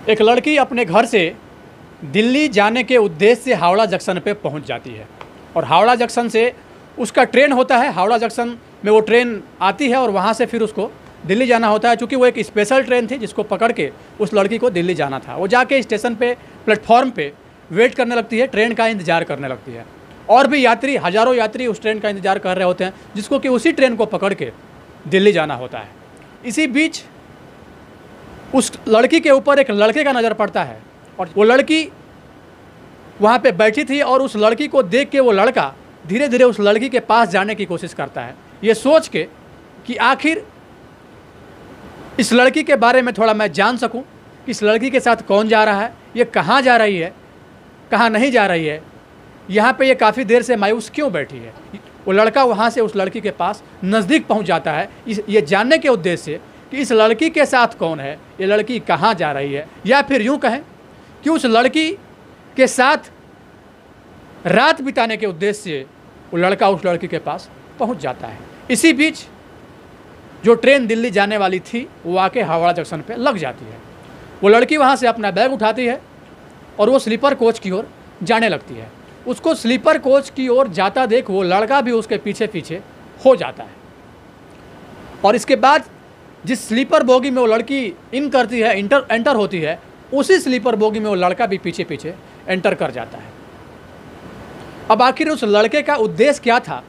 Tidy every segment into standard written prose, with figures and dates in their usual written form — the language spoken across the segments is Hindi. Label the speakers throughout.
Speaker 1: एक लड़की अपने घर से दिल्ली जाने के उद्देश्य से हावड़ा जंक्शन पे पहुंच जाती है और हावड़ा जंक्शन से उसका ट्रेन होता है। हावड़ा जंक्शन में वो ट्रेन आती है और वहाँ से फिर उसको दिल्ली जाना होता है। चूँकि वो एक स्पेशल ट्रेन थी जिसको पकड़ के उस लड़की को दिल्ली जाना था। वो जाके स्टेशन पे प्लेटफॉर्म पे वेट करने लगती है, ट्रेन का इंतज़ार करने लगती है। और भी यात्री, हज़ारों यात्री उस ट्रेन का इंतज़ार कर रहे होते हैं जिसको कि उसी ट्रेन को पकड़ के दिल्ली जाना होता है। इसी बीच उस लड़की के ऊपर एक लड़के का नज़र पड़ता है और वो लड़की वहाँ पे बैठी थी और उस लड़की को देख के वो लड़का धीरे धीरे उस लड़की के पास जाने की कोशिश करता है, ये सोच के कि आखिर इस लड़की के बारे में थोड़ा मैं जान सकूं कि इस लड़की के साथ कौन जा रहा है, ये कहाँ जा रही है, कहाँ नहीं जा रही है, यहाँ पे ये काफ़ी देर से मायूस क्यों बैठी है। वो लड़का वहाँ से उस लड़की के पास नज़दीक पहुँच जाता है ये जानने के उद्देश्य से कि इस लड़की के साथ कौन है, ये लड़की कहाँ जा रही है, या फिर यूँ कहें कि उस लड़की के साथ रात बिताने के उद्देश्य से वो लड़का उस लड़की के पास पहुंच जाता है। इसी बीच जो ट्रेन दिल्ली जाने वाली थी वो आके हावड़ा जंक्शन पे लग जाती है। वो लड़की वहाँ से अपना बैग उठाती है और वो स्लीपर कोच की ओर जाने लगती है। उसको स्लीपर कोच की ओर जाता देख वो लड़का भी उसके पीछे पीछे हो जाता है और इसके बाद जिस स्लीपर बोगी में वो लड़की इन करती है, एंटर होती है, उसी स्लीपर बोगी में वो लड़का भी पीछे पीछे एंटर कर जाता है। अब आखिर उस लड़के का उद्देश्य क्या था,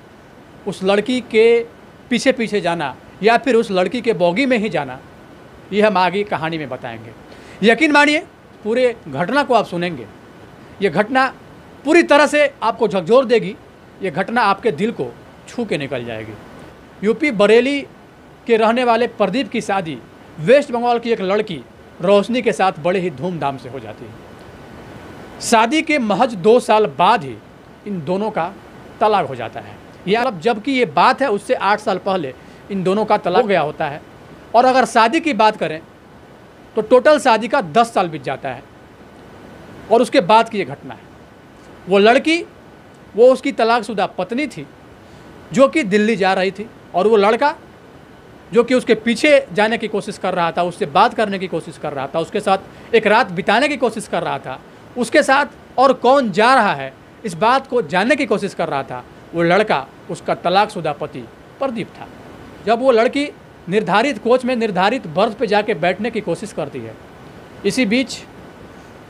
Speaker 1: उस लड़की के पीछे पीछे जाना या फिर उस लड़की के बोगी में ही जाना, ये हम आगे कहानी में बताएंगे। यकीन मानिए पूरे घटना को आप सुनेंगे, ये घटना पूरी तरह से आपको झकझोर देगी। ये घटना आपके दिल को छू के निकल जाएगी। यूपी बरेली के रहने वाले प्रदीप की शादी वेस्ट बंगाल की एक लड़की रोशनी के साथ बड़े ही धूमधाम से हो जाती है। शादी के महज 2 साल बाद ही इन दोनों का तलाक हो जाता है। यह अब जबकि ये बात है उससे 8 साल पहले इन दोनों का तलाक हो गया होता है। और अगर शादी की बात करें तो टोटल शादी का 10 साल बीत जाता है और उसके बाद की ये घटना है। वो लड़की, वो उसकी तलाकशुदा पत्नी थी जो कि दिल्ली जा रही थी और वो लड़का जो कि उसके पीछे जाने की कोशिश कर रहा था, उससे बात करने की कोशिश कर रहा था, उसके साथ एक रात बिताने की कोशिश कर रहा था, उसके साथ और कौन जा रहा है इस बात को जानने की कोशिश कर रहा था। वो लड़का उसका तलाकशुदा पति प्रदीप था। जब वो लड़की निर्धारित कोच में निर्धारित बर्थ पे जाके बैठने की कोशिश करती है, इसी बीच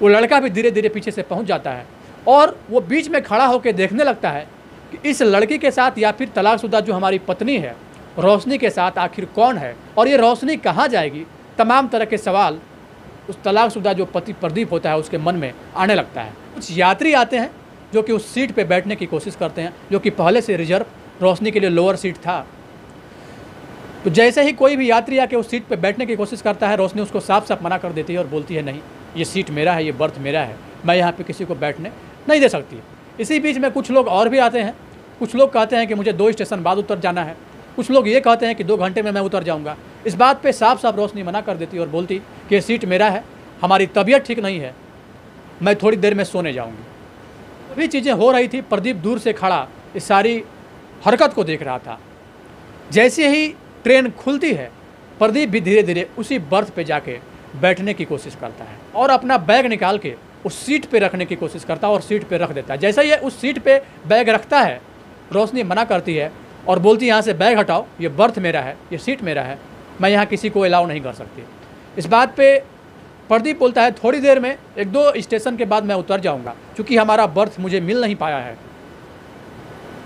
Speaker 1: वो लड़का भी धीरे धीरे पीछे से पहुंच जाता है और वो बीच में खड़ा होकर देखने लगता है कि इस लड़की के साथ या फिर तलाकशुदा जो हमारी पत्नी है रोशनी के साथ आखिर कौन है और ये रोशनी कहाँ जाएगी। तमाम तरह के सवाल उस तलाकशुदा जो पति प्रदीप होता है उसके मन में आने लगता है। कुछ यात्री आते हैं जो कि उस सीट पे बैठने की कोशिश करते हैं, जो कि पहले से रिजर्व रोशनी के लिए लोअर सीट था। तो जैसे ही कोई भी यात्री आके उस सीट पे बैठने की कोशिश करता है, रोशनी उसको साफ साफ मना कर देती है और बोलती है नहीं, ये सीट मेरा है, ये बर्थ मेरा है, मैं यहाँ पे किसी को बैठने नहीं दे सकती। इसी बीच में कुछ लोग और भी आते हैं। कुछ लोग कहते हैं कि मुझे 2 स्टेशन बाद उतर जाना है, कुछ लोग ये कहते हैं कि 2 घंटे में मैं उतर जाऊँगा। इस बात पर साफ साफ रोशनी मना कर देती और बोलती कि ये सीट मेरा है, हमारी तबीयत ठीक नहीं है, मैं थोड़ी देर में सोने जाऊँगी। भी चीज़ें हो रही थी। प्रदीप दूर से खड़ा इस सारी हरकत को देख रहा था। जैसे ही ट्रेन खुलती है, प्रदीप भी धीरे धीरे उसी बर्थ पे जाके बैठने की कोशिश करता है और अपना बैग निकाल के उस सीट पे रखने की कोशिश करता है और सीट पे रख देता है। जैसे ही उस सीट पे बैग रखता है, रोशनी मना करती है और बोलती है यहाँ से बैग हटाओ, ये बर्थ मेरा है, ये सीट मेरा है, मैं यहाँ किसी को अलाउ नहीं कर सकती। इस बात पर प्रदीप बोलता है थोड़ी देर में 1-2 स्टेशन के बाद मैं उतर जाऊंगा, क्योंकि हमारा बर्थ मुझे मिल नहीं पाया है।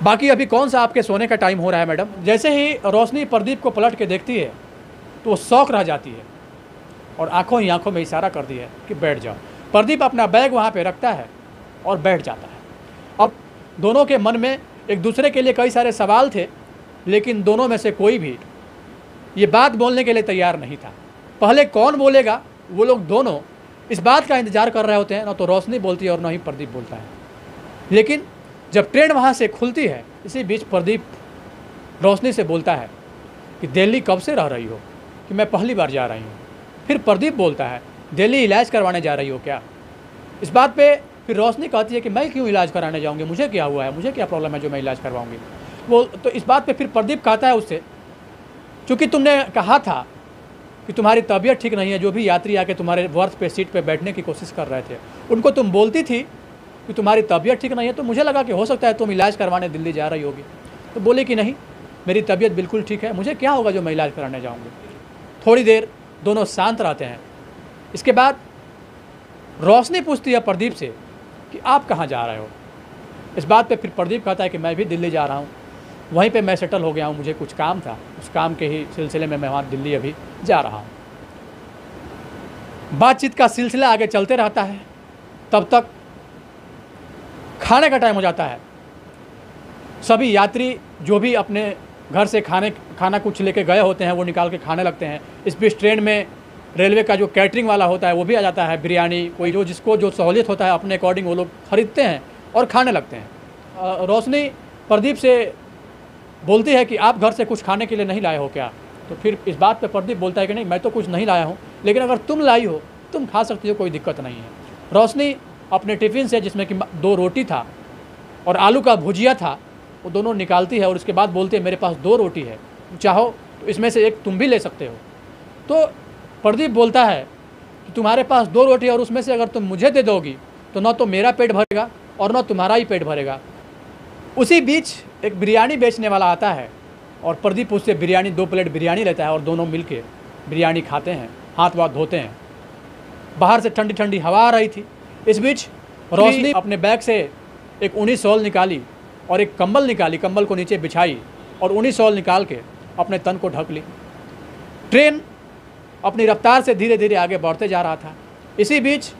Speaker 1: बाकी अभी कौन सा आपके सोने का टाइम हो रहा है मैडम। जैसे ही रोशनी प्रदीप को पलट के देखती है तो वो शौक रह जाती है और आंखों ही आंखों में इशारा कर दी है कि बैठ जाओ। प्रदीप अपना बैग वहाँ पे रखता है और बैठ जाता है। अब दोनों के मन में एक दूसरे के लिए कई सारे सवाल थे, लेकिन दोनों में से कोई भी ये बात बोलने के लिए तैयार नहीं था। पहले कौन बोलेगा, वो लोग दोनों इस बात का इंतज़ार कर रहे होते हैं। ना तो रोशनी बोलती है और ना ही प्रदीप बोलता है। लेकिन जब ट्रेन वहाँ से खुलती है, इसी बीच प्रदीप रोशनी से बोलता है कि दिल्ली कब से रह रही हो, कि मैं पहली बार जा रही हूँ। फिर प्रदीप बोलता है दिल्ली इलाज करवाने जा रही हो क्या। इस बात पे फिर रोशनी कहती है कि मैं क्यों इलाज कराने जाऊँगी, मुझे क्या हुआ है, मुझे क्या प्रॉब्लम है जो मैं इलाज करवाऊँगी। वो तो इस बात पर फिर प्रदीप कहता है उससे, चूँकि तुमने कहा था कि तुम्हारी तबीयत ठीक नहीं है, जो भी यात्री आके तुम्हारे वर्थ पे सीट पे बैठने की कोशिश कर रहे थे उनको तुम बोलती थी कि तुम्हारी तबीयत ठीक नहीं है, तो मुझे लगा कि हो सकता है तुम इलाज करवाने दिल्ली जा रही होगी। तो बोले कि नहीं, मेरी तबीयत बिल्कुल ठीक है, मुझे क्या होगा जो मैं इलाज कराने जाऊँगी। थोड़ी देर दोनों शांत रहते हैं। इसके बाद रोशनी पूछती है प्रदीप से कि आप कहाँ जा रहे हो। इस बात पे फिर प्रदीप कहता है कि मैं भी दिल्ली जा रहा हूँ, वहीं पे मैं सेटल हो गया हूँ, मुझे कुछ काम था, उस काम के ही सिलसिले में मैं वहाँ दिल्ली अभी जा रहा हूँ। बातचीत का सिलसिला आगे चलते रहता है। तब तक खाने का टाइम हो जाता है। सभी यात्री जो भी अपने घर से खाना कुछ लेके गए होते हैं वो निकाल के खाने लगते हैं। इस बीच ट्रेन में रेलवे का जो कैटरिंग वाला होता है वो भी आ जाता है। बिरयानी कोई जो जिसको जो सहूलियत होता है अपने अकॉर्डिंग वो लोग खरीदते हैं और खाने लगते हैं। रोशनी प्रदीप से बोलती है कि आप घर से कुछ खाने के लिए नहीं लाए हो क्या। तो फिर इस बात पे प्रदीप बोलता है कि नहीं, मैं तो कुछ नहीं लाया हूँ, लेकिन अगर तुम लाई हो तुम खा सकती हो, कोई दिक्कत नहीं है। रोशनी अपने टिफ़िन से, जिसमें कि 2 रोटी था और आलू का भुजिया था, वो दोनों निकालती है और उसके बाद बोलती है मेरे पास 2 रोटी है, चाहो तो इसमें से एक तुम भी ले सकते हो। तो प्रदीप बोलता है कि तुम्हारे पास 2 रोटी और उसमें से अगर तुम मुझे दे दोगी तो न तो मेरा पेट भरेगा और न तुम्हारा ही पेट भरेगा। उसी बीच एक बिरयानी बेचने वाला आता है और प्रदीप उससे बिरयानी 2 प्लेट बिरयानी लेता है और दोनों मिलके बिरयानी खाते हैं, हाथ वाथ धोते हैं। बाहर से ठंडी ठंडी हवा आ रही थी। इस बीच रोशनी अपने बैग से एक ऊनी शॉल निकाली और एक कंबल निकाली, कंबल को नीचे बिछाई और ऊनी शॉल निकाल के अपने तन को ढक ली। ट्रेन अपनी रफ्तार से धीरे धीरे आगे बढ़ते जा रहा था। इसी बीच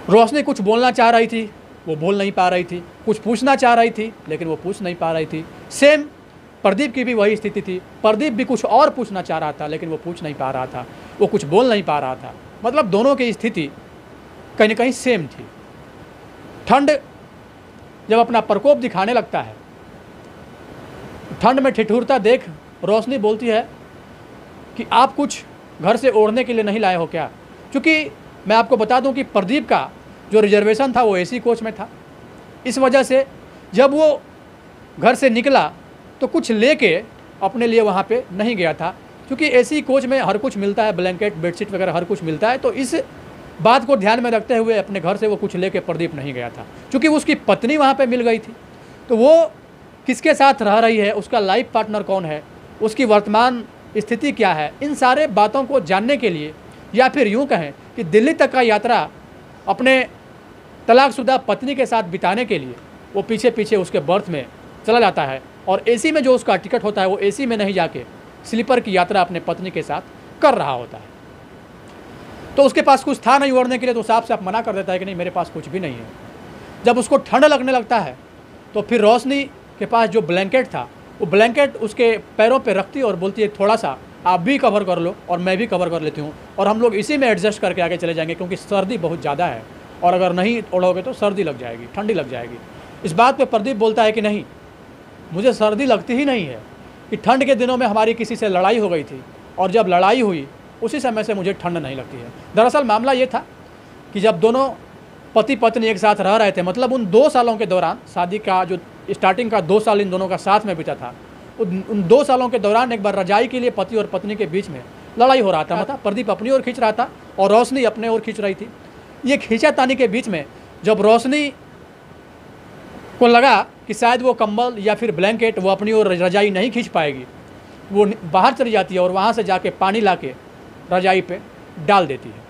Speaker 1: रोशनी कुछ बोलना चाह रही थी, वो बोल नहीं पा रही थी, कुछ पूछना चाह रही थी लेकिन वो पूछ नहीं पा रही थी। सेम प्रदीप की भी वही स्थिति थी। प्रदीप भी कुछ और पूछना चाह रहा था लेकिन वो पूछ नहीं पा रहा था, वो कुछ बोल नहीं पा रहा था। मतलब दोनों की स्थिति कहीं न कहीं सेम थी। ठंड जब अपना प्रकोप दिखाने लगता है, ठंड में ठिठुरता देख रोशनी बोलती है कि आप कुछ घर से ओढ़ने के लिए नहीं लाए हो क्या। क्योंकि मैं आपको बता दूं कि प्रदीप का जो रिजर्वेशन था वो एसी कोच में था। इस वजह से जब वो घर से निकला तो कुछ लेके अपने लिए वहाँ पे नहीं गया था, क्योंकि एसी कोच में हर कुछ मिलता है, ब्लैंकेट बेडशीट वगैरह हर कुछ मिलता है। तो इस बात को ध्यान में रखते हुए अपने घर से वो कुछ लेके प्रदीप नहीं गया था। क्योंकि उसकी पत्नी वहाँ पे मिल गई थी, तो वो किसके साथ रह रही है, उसका लाइफ पार्टनर कौन है, उसकी वर्तमान स्थिति क्या है, इन सारे बातों को जानने के लिए, या फिर यूँ कहें कि दिल्ली तक का यात्रा अपने तलाकशुदा पत्नी के साथ बिताने के लिए वो पीछे पीछे उसके बर्थ में चला जाता है और एसी में जो उसका टिकट होता है वो एसी में नहीं जाके स्लीपर की यात्रा अपने पत्नी के साथ कर रहा होता है। तो उसके पास कुछ था नहीं ओढ़ने के लिए, तो साफ साफ मना कर देता है कि नहीं, मेरे पास कुछ भी नहीं है। जब उसको ठंड लगने लगता है तो फिर रोशनी के पास जो ब्लैंकेट था वो ब्लैंकेट उसके पैरों पे रखती और बोलती है थोड़ा सा आप भी कवर कर लो और मैं भी कवर कर लेती हूँ और हम लोग इसी में एडजस्ट करके आगे चले जाएंगे, क्योंकि सर्दी बहुत ज़्यादा है और अगर नहीं ओढ़ोगे तो सर्दी लग जाएगी, ठंडी लग जाएगी। इस बात पे प्रदीप बोलता है कि नहीं, मुझे सर्दी लगती ही नहीं है, कि ठंड के दिनों में हमारी किसी से लड़ाई हो गई थी और जब लड़ाई हुई उसी समय से मुझे ठंड नहीं लगती है। दरअसल मामला ये था कि जब दोनों पति पत्नी एक साथ रह रहे थे, मतलब उन 2 सालों के दौरान, शादी का जो स्टार्टिंग का 2 साल इन दोनों का साथ में बीता था, उन 2 सालों के दौरान एक बार रजाई के लिए पति और पत्नी के बीच में लड़ाई हो रहा था। मतलब प्रदीप अपनी ओर खींच रहा था और रोशनी अपने ओर खींच रही थी। ये खींचातानी के बीच में जब रोशनी को लगा कि शायद वो कंबल या फिर ब्लैंकेट वो अपनी ओर रजाई नहीं खींच पाएगी, वो बाहर चली जाती है और वहाँ से जाके पानी ला के रजाई पे डाल देती है।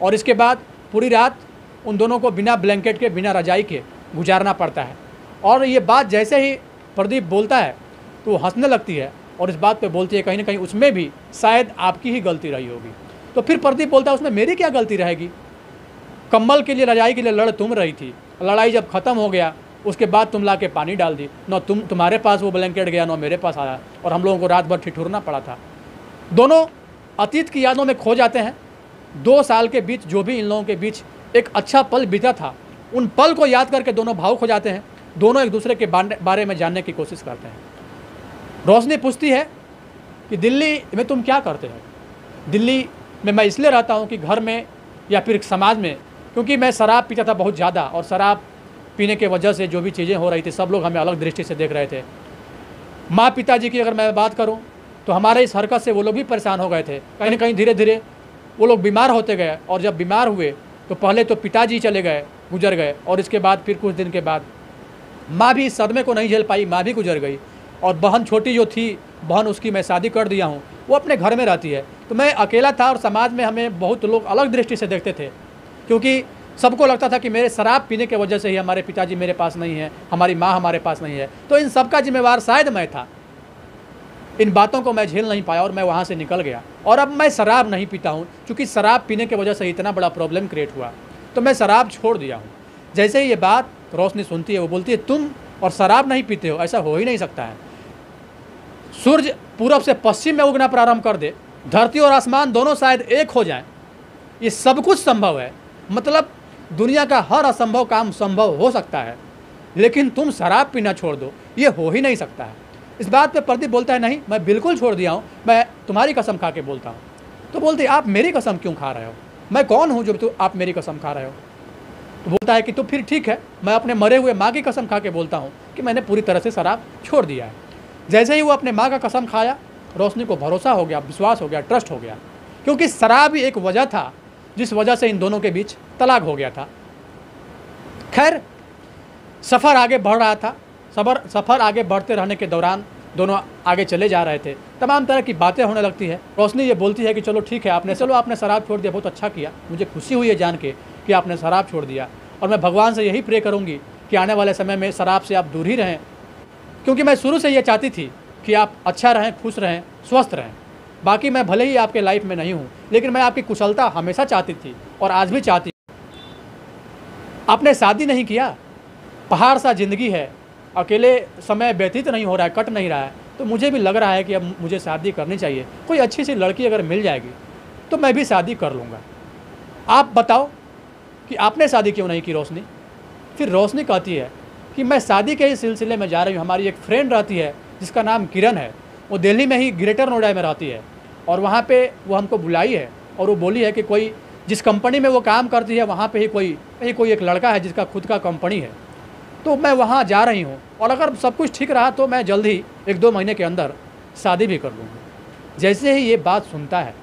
Speaker 1: और इसके बाद पूरी रात उन दोनों को बिना ब्लैंकेट के, बिना रजाई के गुजारना पड़ता है। और ये बात जैसे ही प्रदीप बोलता है तो वो हंसने लगती है और इस बात पे बोलती है कहीं ना कहीं उसमें भी शायद आपकी ही गलती रही होगी। तो फिर प्रदीप बोलता है उसमें मेरी क्या गलती रहेगी, कंबल के लिए, रजाई के लिए लड़ तुम रही थी, लड़ाई जब ख़त्म हो गया उसके बाद तुम ला के पानी डाल दी, न तुम्हारे पास वो ब्लैंकेट गया न मेरे पास आया और हम लोगों को रात भर ठिठुरना पड़ा था। दोनों अतीत की यादों में खो जाते हैं। 2 साल के बीच जो भी इन लोगों के बीच एक अच्छा पल बीता था, उन पल को याद करके दोनों भावुक हो जाते हैं। दोनों एक दूसरे के बारे में जानने की कोशिश करते हैं। रोशनी पूछती है कि दिल्ली में तुम क्या करते हो। दिल्ली में मैं इसलिए रहता हूँ कि घर में या फिर समाज में, क्योंकि मैं शराब पीता था बहुत ज़्यादा और शराब पीने के वजह से जो भी चीज़ें हो रही थी सब लोग हमें अलग दृष्टि से देख रहे थे। माँ पिताजी की अगर मैं बात करूँ तो हमारे इस हरकत से वो लोग भी परेशान हो गए थे। कहीं ना कहीं धीरे धीरे वो लोग बीमार होते गए, और जब बीमार हुए तो पहले तो पिताजी चले गए, गुजर गए, और इसके बाद फिर कुछ दिन के बाद माँ भी इस सदमे को नहीं झेल पाई, माँ भी गुजर गई। और बहन छोटी जो थी, बहन उसकी मैं शादी कर दिया हूँ, वो अपने घर में रहती है। तो मैं अकेला था और समाज में हमें बहुत लोग अलग दृष्टि से देखते थे, क्योंकि सबको लगता था कि मेरे शराब पीने की वजह से ही हमारे पिताजी मेरे पास नहीं है, हमारी माँ हमारे पास नहीं है। तो इन सब का जिम्मेवार शायद मैं था। इन बातों को मैं झेल नहीं पाया और मैं वहाँ से निकल गया, और अब मैं शराब नहीं पीता हूँ। क्योंकि शराब पीने की वजह से इतना बड़ा प्रॉब्लम क्रिएट हुआ, तो मैं शराब छोड़ दिया हूँ। जैसे ही ये बात रोशनी सुनती है, वो बोलती है तुम और शराब नहीं पीते हो, ऐसा हो ही नहीं सकता है। सूरज पूरब से पश्चिम में उगना प्रारंभ कर दे, धरती और आसमान दोनों शायद एक हो जाएं, ये सब कुछ संभव है। मतलब दुनिया का हर असंभव काम संभव हो सकता है, लेकिन तुम शराब पीना छोड़ दो, ये हो ही नहीं सकता है। इस बात पे प्रदीप बोलता है नहीं, मैं बिल्कुल छोड़ दिया हूँ, मैं तुम्हारी कसम खा के बोलता हूँ। तो बोलते आप मेरी कसम क्यों खा रहे हो, मैं कौन हूँ जो आप मेरी कसम खा रहे हो। तो बोलता है कि तो फिर ठीक है, मैं अपने मरे हुए माँ की कसम खा के बोलता हूँ कि मैंने पूरी तरह से शराब छोड़ दिया है। जैसे ही वो अपने माँ का कसम खाया, रोशनी को भरोसा हो गया, विश्वास हो गया, ट्रस्ट हो गया, क्योंकि शराब ही एक वजह था जिस वजह से इन दोनों के बीच तलाक हो गया था। खैर, सफ़र आगे बढ़ रहा था। सफ़र आगे बढ़ते रहने के दौरान दोनों आगे चले जा रहे थे, तमाम तरह की बातें होने लगती है। रोशनी ये बोलती है कि चलो ठीक है, आपने शराब छोड़ दिया, बहुत अच्छा किया, मुझे खुशी हुई है जान के कि आपने शराब छोड़ दिया, और मैं भगवान से यही प्रे करूँगी कि आने वाले समय में शराब से आप दूर ही रहें, क्योंकि मैं शुरू से ये चाहती थी कि आप अच्छा रहें, खुश रहें, स्वस्थ रहें। बाकी मैं भले ही आपके लाइफ में नहीं हूँ, लेकिन मैं आपकी कुशलता हमेशा चाहती थी और आज भी चाहती हूँ। आपने शादी नहीं किया, पहाड़ सा ज़िंदगी है, अकेले समय व्यतीत नहीं हो रहा है, कट नहीं रहा है, तो मुझे भी लग रहा है कि अब मुझे शादी करनी चाहिए। कोई अच्छी सी लड़की अगर मिल जाएगी तो मैं भी शादी कर लूँगा। आप बताओ कि आपने शादी क्यों नहीं की रोशनी। फिर रोशनी कहती है कि मैं शादी के ही सिलसिले में जा रही हूँ। हमारी एक फ्रेंड रहती है जिसका नाम किरण है, वो दिल्ली में ही ग्रेटर नोएडा में रहती है, और वहाँ पे वो हमको बुलाई है, और वो बोली है कि कोई जिस कंपनी में वो काम करती है वहाँ पे ही कोई एक लड़का है जिसका खुद का कंपनी है, तो मैं वहाँ जा रही हूँ, और अगर सब कुछ ठीक रहा तो मैं जल्द ही 1-2 महीने के अंदर शादी भी कर लूँगी। जैसे ही ये बात सुनता है,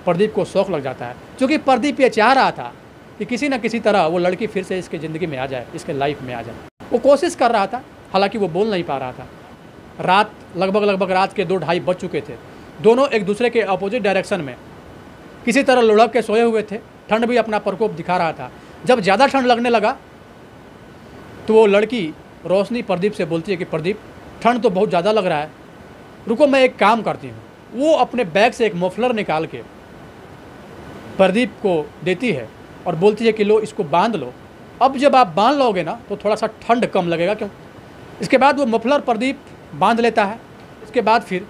Speaker 1: प्रदीप को शौक लग जाता है, क्योंकि प्रदीप ये चाह रहा था कि किसी न किसी तरह वो लड़की फिर से इसके ज़िंदगी में आ जाए, इसके लाइफ में आ जाए। वो कोशिश कर रहा था, हालांकि वो बोल नहीं पा रहा था। रात लगभग रात के 2-2:30 बज चुके थे। दोनों एक दूसरे के अपोजिट डायरेक्शन में किसी तरह लुढ़क के सोए हुए थे। ठंड भी अपना प्रकोप दिखा रहा था। जब ज़्यादा ठंड लगने लगा तो वो लड़की रोशनी प्रदीप से बोलती है कि प्रदीप, ठंड तो बहुत ज़्यादा लग रहा है, रुको मैं एक काम करती हूँ। वो अपने बैग से एक मफलर निकाल के प्रदीप को देती है और बोलती है कि लो इसको बांध लो, अब जब आप बांध लोगे ना तो थोड़ा सा ठंड कम लगेगा। क्यों? इसके बाद वो मफलर प्रदीप बांध लेता है। इसके बाद फिर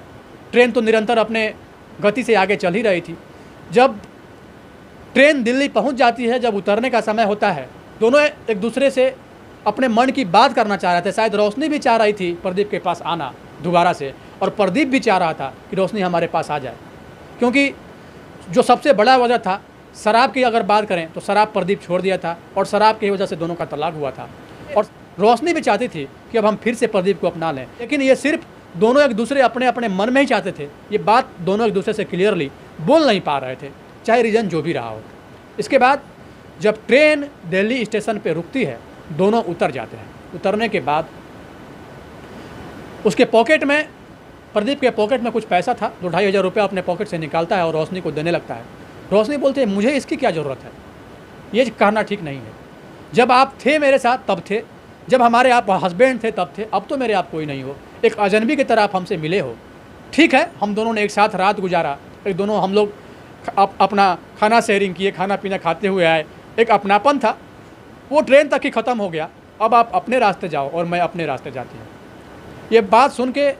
Speaker 1: ट्रेन तो निरंतर अपने गति से आगे चल ही रही थी। जब ट्रेन दिल्ली पहुंच जाती है, जब उतरने का समय होता है, दोनों एक दूसरे से अपने मन की बात करना चाह रहे थे। शायद रोशनी भी चाह रही थी प्रदीप के पास आना दोबारा से, और प्रदीप भी चाह रहा था कि रोशनी हमारे पास आ जाए, क्योंकि जो सबसे बड़ा वजह था शराब की अगर बात करें तो शराब प्रदीप छोड़ दिया था, और शराब की वजह से दोनों का तलाक हुआ था। और रोशनी भी चाहती थी कि अब हम फिर से प्रदीप को अपना लें, लेकिन ये सिर्फ दोनों एक दूसरे अपने अपने मन में ही चाहते थे। ये बात दोनों एक दूसरे से क्लियरली बोल नहीं पा रहे थे, चाहे रीज़न जो भी रहा हो। इसके बाद जब ट्रेन दिल्ली स्टेशन पे रुकती है, दोनों उतर जाते हैं। उतरने के बाद उसके पॉकेट में, प्रदीप के पॉकेट में कुछ पैसा था, 2-2.5 हज़ार रुपये अपने पॉकेट से निकालता है और रोशनी को देने लगता है। रोशनी बोलती है मुझे इसकी क्या ज़रूरत है, ये कहना ठीक नहीं है। जब आप थे मेरे साथ तब थे, जब हमारे आप हस्बैंड थे तब थे, अब तो मेरे आप कोई नहीं हो, एक अजनबी की तरह आप हमसे मिले हो। ठीक है, हम दोनों ने एक साथ रात गुजारा, हम लोग अपना खाना शेयरिंग किए, खाना पीना खाते हुए आए, एक अपनापन था, वो ट्रेन तक ही ख़त्म हो गया। अब आप अपने रास्ते जाओ और मैं अपने रास्ते जाती हूँ। ये बात सुन के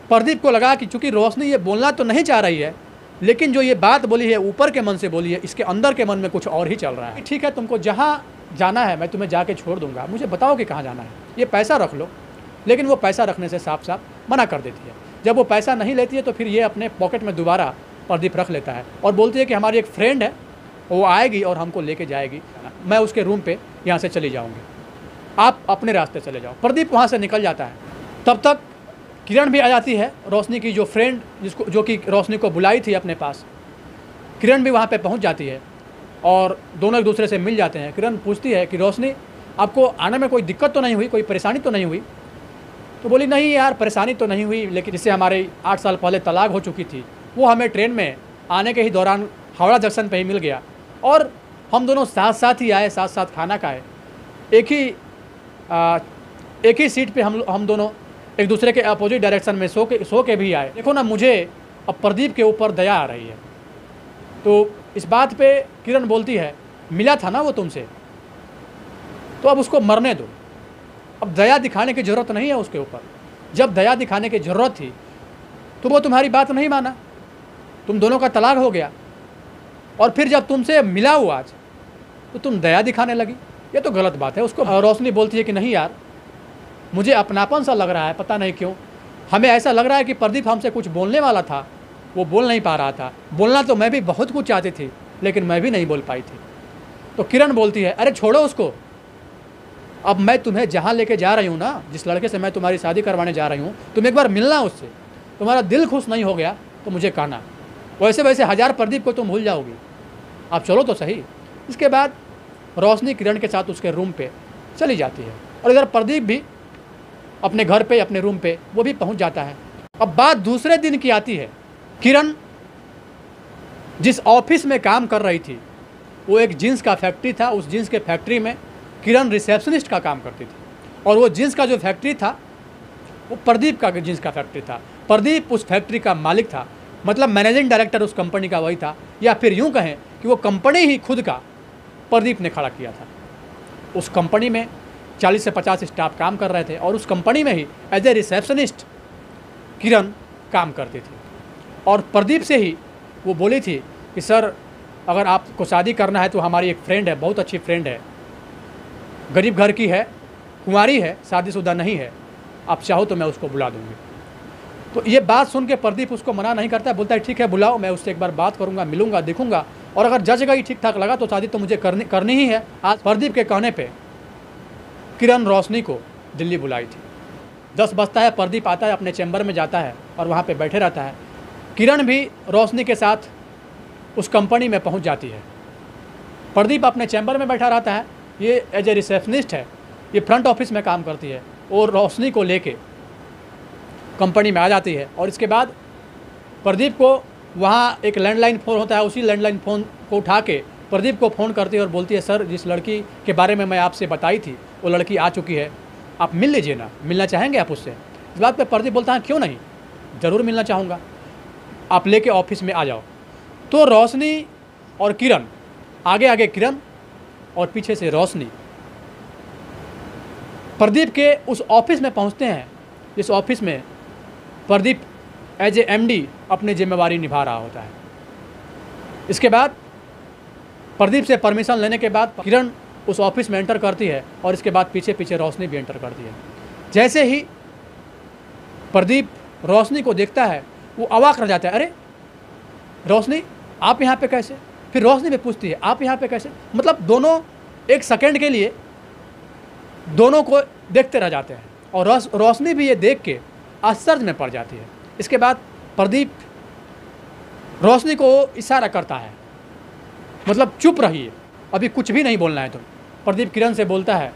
Speaker 1: प्रदीप को लगा कि चूँकि रोशनी ये बोलना तो नहीं चाह रही है, लेकिन जो ये बात बोली है ऊपर के मन से बोली है, इसके अंदर के मन में कुछ और ही चल रहा है। ठीक है, तुमको जहाँ जाना है मैं तुम्हें जाके छोड़ दूंगा, मुझे बताओ कि कहाँ जाना है, ये पैसा रख लो। लेकिन वो पैसा रखने से साफ साफ मना कर देती है। जब वो पैसा नहीं लेती है तो फिर ये अपने पॉकेट में दोबारा प्रदीप रख लेता है और बोलती है कि हमारी एक फ्रेंड है, वो आएगी और हमको लेके जाएगी, मैं उसके रूम पे यहाँ से चली जाऊँगी, आप अपने रास्ते चले जाओ। प्रदीप वहाँ से निकल जाता है। तब तक किरण भी आ जाती है, रोशनी की जो फ्रेंड जो कि रोशनी को बुलाई थी अपने पास। किरण भी वहाँ पे पहुँच जाती है और दोनों एक दूसरे से मिल जाते हैं। किरण पूछती है कि रोशनी, आपको आने में कोई दिक्कत तो नहीं हुई, कोई परेशानी तो नहीं हुई? तो बोली, नहीं यार, परेशानी तो नहीं हुई, लेकिन जिससे हमारे 8 साल पहले तलाक हो चुकी थी वो हमें ट्रेन में आने के ही दौरान हावड़ा जंक्शन पे ही मिल गया और हम दोनों साथ साथ ही आए, साथ साथ खाना खाए, एक ही सीट पे हम दोनों एक दूसरे के अपोजिट डायरेक्शन में सो के भी आए। देखो ना, मुझे अब प्रदीप के ऊपर दया आ रही है। तो इस बात पे किरण बोलती है, मिला था ना वो तुमसे, तो अब उसको मरने दो, अब दया दिखाने की ज़रूरत नहीं है उसके ऊपर। जब दया दिखाने की ज़रूरत थी तो वो तुम्हारी बात नहीं माना, तुम दोनों का तलाक हो गया और फिर जब तुमसे मिला वो आज तो तुम दया दिखाने लगी। ये तो गलत बात है। उसको रोशनी बोलती है कि नहीं यार, मुझे अपनापन सा लग रहा है, पता नहीं क्यों हमें ऐसा लग रहा है कि प्रदीप हमसे कुछ बोलने वाला था, वो बोल नहीं पा रहा था। बोलना तो मैं भी बहुत कुछ चाहती थी लेकिन मैं भी नहीं बोल पाई थी। तो किरण बोलती है, अरे छोड़ो उसको, अब मैं तुम्हें जहाँ लेके जा रही हूँ ना, जिस लड़के से मैं तुम्हारी शादी करवाने जा रही हूँ, तुम एक बार मिलना उससे, तुम्हारा दिल खुश नहीं हो गया तो मुझे कहना, वैसे वैसे 1000 प्रदीप को तुम भूल जाओगी, आप चलो तो सही। इसके बाद रोशनी किरण के साथ उसके रूम पे चली जाती है और इधर प्रदीप भी अपने घर पे, अपने रूम पे वो भी पहुंच जाता है। अब बात दूसरे दिन की आती है। किरण जिस ऑफिस में काम कर रही थी वो एक जीन्स का फैक्ट्री था। उस जीन्स के फैक्ट्री में किरण रिसेप्शनिस्ट का काम करती थी और वो जीन्स का जो फैक्ट्री था वो प्रदीप का जीन्स का फैक्ट्री था। प्रदीप उस फैक्ट्री का मालिक था, मतलब मैनेजिंग डायरेक्टर उस कंपनी का वही था, या फिर यूँ कहें कि वो कंपनी ही खुद का प्रदीप ने खड़ा किया था। उस कंपनी में 40 से 50 स्टाफ काम कर रहे थे और उस कंपनी में ही एज ए रिसेप्शनिस्ट किरण काम करती थी। और प्रदीप से ही वो बोली थी कि सर, अगर आपको शादी करना है तो हमारी एक फ्रेंड है, बहुत अच्छी फ्रेंड है, गरीब घर की है, कुंवारी है, शादीशुदा नहीं है, आप चाहो तो मैं उसको बुला दूँगी। तो ये बात सुन के प्रदीप उसको मना नहीं करता, बोलता है ठीक है बुलाओ, मैं उससे एक बार बात करूँगा, मिलूँगा, देखूँगा, और अगर जज गई ठीक ठाक लगा तो शादी तो मुझे करनी ही है। आज प्रदीप के कहने पे किरण रोशनी को दिल्ली बुलाई थी। 10 बजता है, प्रदीप आता है, अपने चैम्बर में जाता है और वहाँ पे बैठे रहता है। किरण भी रोशनी के साथ उस कंपनी में पहुँच जाती है। प्रदीप अपने चैम्बर में बैठा रहता है, ये एज ए रिसेप्शनिस्ट है, ये फ्रंट ऑफिस में काम करती है, और रोशनी को लेके कंपनी में आ जाती है। और इसके बाद प्रदीप को वहाँ एक लैंडलाइन फ़ोन होता है, उसी लैंडलाइन फ़ोन को उठा के प्रदीप को फ़ोन करती है और बोलती है, सर, जिस लड़की के बारे में मैं आपसे बताई थी वो लड़की आ चुकी है, आप मिल लीजिए ना, मिलना चाहेंगे आप उससे? इस बात पे प्रदीप बोलता है, क्यों नहीं, ज़रूर मिलना चाहूँगा, आप लेके ऑफिस में आ जाओ। तो रोशनी और किरण, आगे आगे किरण और पीछे से रोशनी प्रदीप के उस ऑफिस में पहुँचते हैं, जिस ऑफिस में प्रदीप एज ए MD अपनी जिम्मेवारी निभा रहा होता है। इसके बाद प्रदीप से परमिशन लेने के बाद किरण उस ऑफिस में एंटर करती है और इसके बाद पीछे पीछे रोशनी भी एंटर करती है। जैसे ही प्रदीप रोशनी को देखता है वो अवाक रह जाता है, अरे रोशनी, आप यहाँ पे कैसे? फिर रोशनी भी पूछती है, आप यहाँ पे कैसे? मतलब दोनों एक सेकंड के लिए दोनों को देखते रह जाते हैं और रोशनी भी ये देख के आश्चर्य में पड़ जाती है। इसके बाद प्रदीप रोशनी को इशारा करता है, मतलब चुप रहिए, अभी कुछ भी नहीं बोलना है तुम। प्रदीप किरण से बोलता है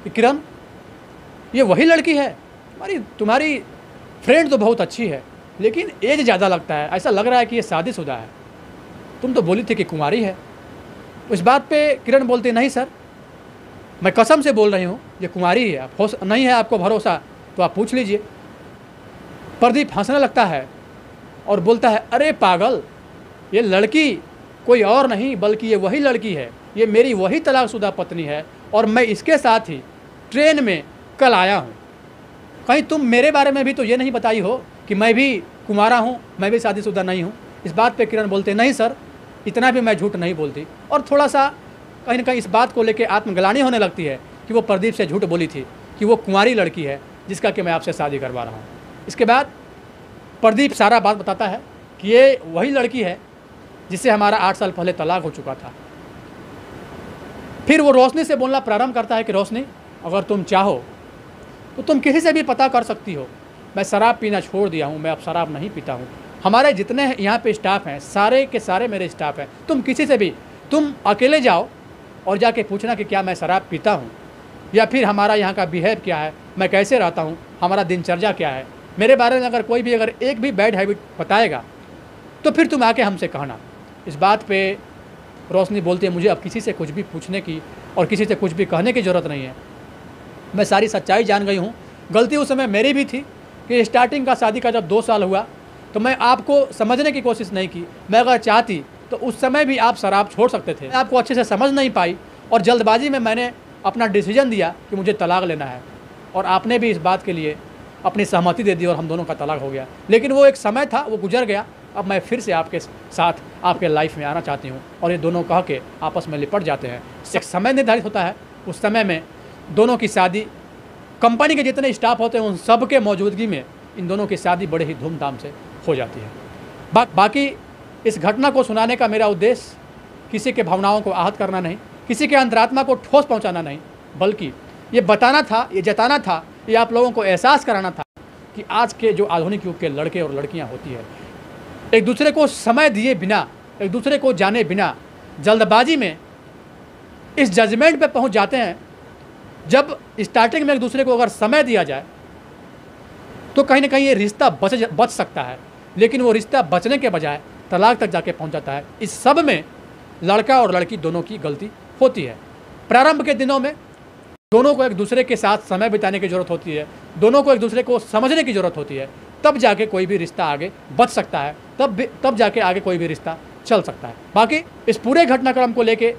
Speaker 1: कि किरण, ये वही लड़की है, तुम्हारी फ्रेंड तो बहुत अच्छी है लेकिन एज ज़्यादा लगता है, ऐसा लग रहा है कि ये शादीशुदा है, तुम तो बोली थी कि कुंवारी है। इस बात पे किरण बोलती, नहीं सर, मैं कसम से बोल रही हूँ ये कुंवारी ही है, आप नहीं है आपको भरोसा तो आप पूछ लीजिए। प्रदीप हंसने लगता है और बोलता है, अरे पागल, ये लड़की कोई और नहीं बल्कि ये वही लड़की है, ये मेरी वही तलाकशुदा पत्नी है और मैं इसके साथ ही ट्रेन में कल आया हूँ। कहीं तुम मेरे बारे में भी तो ये नहीं बताई हो कि मैं भी कुंवारा हूँ, मैं भी शादीशुदा नहीं हूँ। इस बात पे किरण बोलते, नहीं सर, इतना भी मैं झूठ नहीं बोलती। और थोड़ा सा कहीं ना कहीं इस बात को लेकर आत्मग्लानि होने लगती है कि वो प्रदीप से झूठ बोली थी कि वो कुंवारी लड़की है जिसका कि मैं आपसे शादी करवा रहा हूँ। इसके बाद प्रदीप सारा बात बताता है कि ये वही लड़की है जिससे हमारा 8 साल पहले तलाक हो चुका था। फिर वो रोशनी से बोलना प्रारंभ करता है कि रोशनी, अगर तुम चाहो तो तुम किसी से भी पता कर सकती हो मैं शराब पीना छोड़ दिया हूँ, मैं अब शराब नहीं पीता हूँ। हमारे जितने यहाँ पे स्टाफ हैं, सारे के सारे मेरे स्टाफ हैं। तुम किसी से भी, तुम अकेले जाओ और जाके पूछना कि क्या मैं शराब पीता हूँ, या फिर हमारा यहाँ का बिहेव क्या है, मैं कैसे रहता हूँ, हमारा दिनचर्या क्या है। मेरे बारे में अगर कोई भी अगर एक भी बैड हैबिट बताएगा तो फिर तुम आके हमसे कहना। इस बात पे रोशनी बोलती है, मुझे अब किसी से कुछ भी पूछने की और किसी से कुछ भी कहने की ज़रूरत नहीं है। मैं सारी सच्चाई जान गई हूँ। गलती उस समय मेरी भी थी कि स्टार्टिंग का शादी का जब 2 साल हुआ तो मैं आपको समझने की कोशिश नहीं की। मैं अगर चाहती तो उस समय भी आप शराब छोड़ सकते थे। मैं आपको अच्छे से समझ नहीं पाई और जल्दबाजी में मैंने अपना डिसीजन दिया कि मुझे तलाक लेना है, और आपने भी इस बात के लिए अपनी सहमति दे दी और हम दोनों का तलाक हो गया। लेकिन वो एक समय था, वो गुजर गया। अब मैं फिर से आपके साथ आपके लाइफ में आना चाहती हूँ और ये दोनों कह के आपस में लिपट जाते हैं। एक समय निर्धारित होता है, उस समय में दोनों की शादी, कंपनी के जितने स्टाफ होते हैं उन सब के मौजूदगी में इन दोनों की शादी बड़े ही धूमधाम से हो जाती है। बाकी इस घटना को सुनाने का मेरा उद्देश्य किसी के भावनाओं को आहत करना नहीं, किसी के अंतरात्मा को ठोस पहुंचाना नहीं, बल्कि ये बताना था, ये जताना था, ये आप लोगों को एहसास कराना था कि आज के जो आधुनिक युग के लड़के और लड़कियां होती है, एक दूसरे को समय दिए बिना, एक दूसरे को जाने बिना जल्दबाजी में इस जजमेंट पे पहुंच जाते हैं। जब स्टार्टिंग में एक दूसरे को अगर समय दिया जाए तो कहीं ना कहीं ये रिश्ता बच सकता है, लेकिन वो रिश्ता बचने के बजाय तलाक तक जाके पहुंच जाता है। इस सब में लड़का और लड़की दोनों की गलती होती है। प्रारंभ के दिनों में दोनों को एक दूसरे के साथ समय बिताने की ज़रूरत होती है, दोनों को एक दूसरे को समझने की ज़रूरत होती है, तब जाके कोई भी रिश्ता आगे बच सकता है, तब जाके आगे कोई भी रिश्ता चल सकता है। बाकी इस पूरे घटनाक्रम को लेके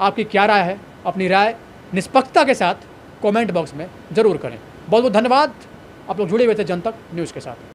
Speaker 1: आपकी क्या राय है, अपनी राय निष्पक्षता के साथ कमेंट बॉक्स में ज़रूर करें। बहुत बहुत धन्यवाद। आप लोग जुड़े हुए थे जनतक न्यूज़ के साथ।